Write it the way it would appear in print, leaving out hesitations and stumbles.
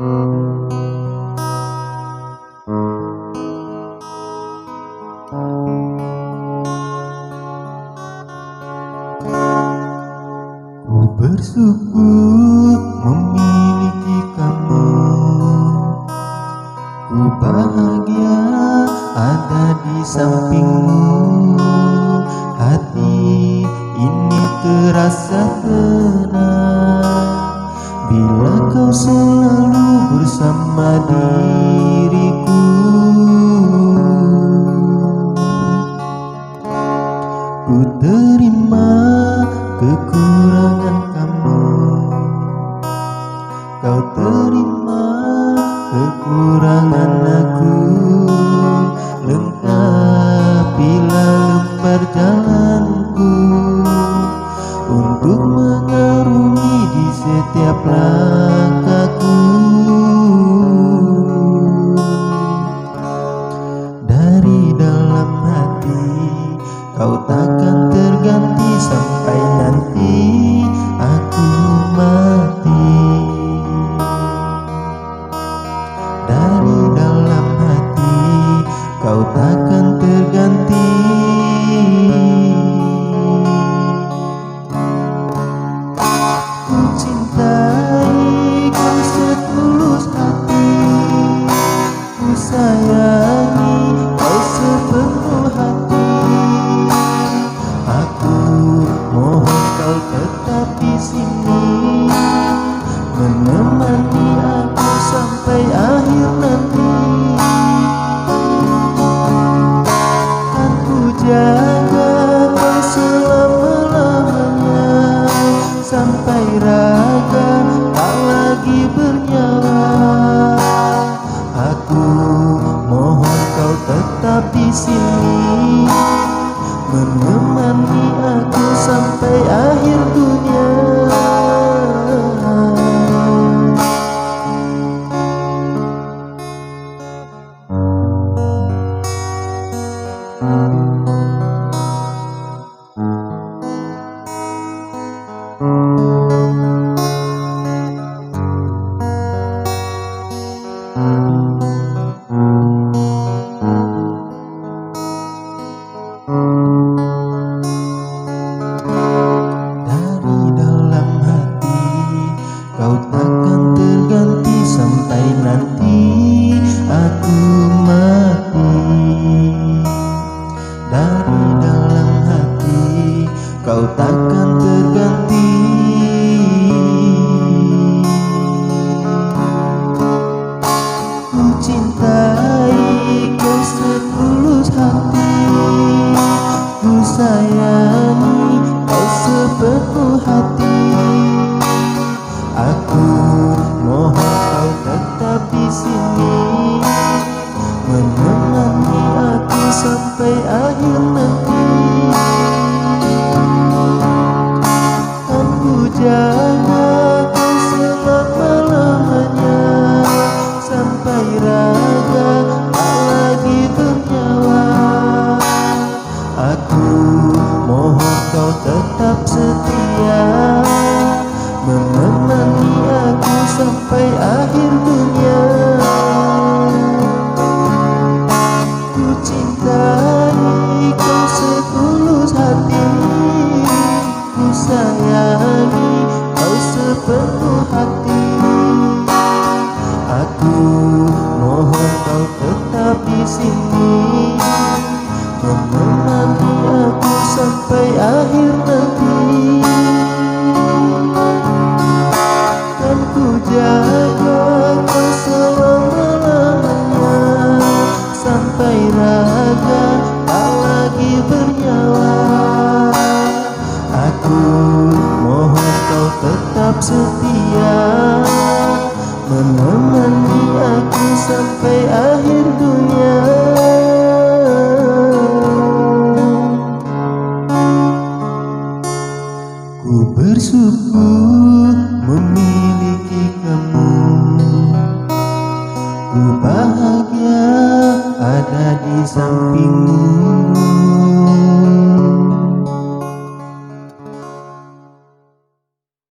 Ku bersyukur memiliki kamu, ku bahagia ada di sampingmu. Hati ini terasa tenang bila kau selalu bersama diriku. Ku terima kekurangan kamu, kau terima kekurangan aku. Lengkapilah lembar jalanku untuk mengarungi di setiap langkahku. Dari dalam hati kau takkan terganti sampai nanti aku mati. Dari dalam hati kau takkan terganti. Ku cintai kau setulus hati, ku sayangi kau sepenuh hati. Aku mohon kau tetap di sini, menemani aku sampai akhir nanti. Kan ku jaga kau selama-lamanya, sampai raga tak lagi bernyawa. Aku mohon kau tetap di sini, menemani aku sampai akhir dunia. Dari dalam hati kau takkan terganti sampai nanti aku mati. Dari dalam hati kau takkan terganti. Ku cintai kau setulus hati, ku sayangi kau sepenuh hati. Aku mohon kau tetap di sini, menemani aku sampai akhir nanti. Kan ku jaga kau selama-lamanya, sampai raga tak lagi bernyawa. Aku mohon kau tetap setia, menemani aku sampai akhir dunia. Ku cintai kau setulus hati, ku sayangi kau sepenuh hati. Aku mohon kau tetap di sini, menemani aku sampai akhir nanti. Kan ku jaga kau selama-lamanya, sampai raga tak lagi bernyawa. Aku mohon kau tetap setia, menemani aku sampai akhir dunia. Ku bersyukur memiliki kamu, ku bahagia ada di sampingmu.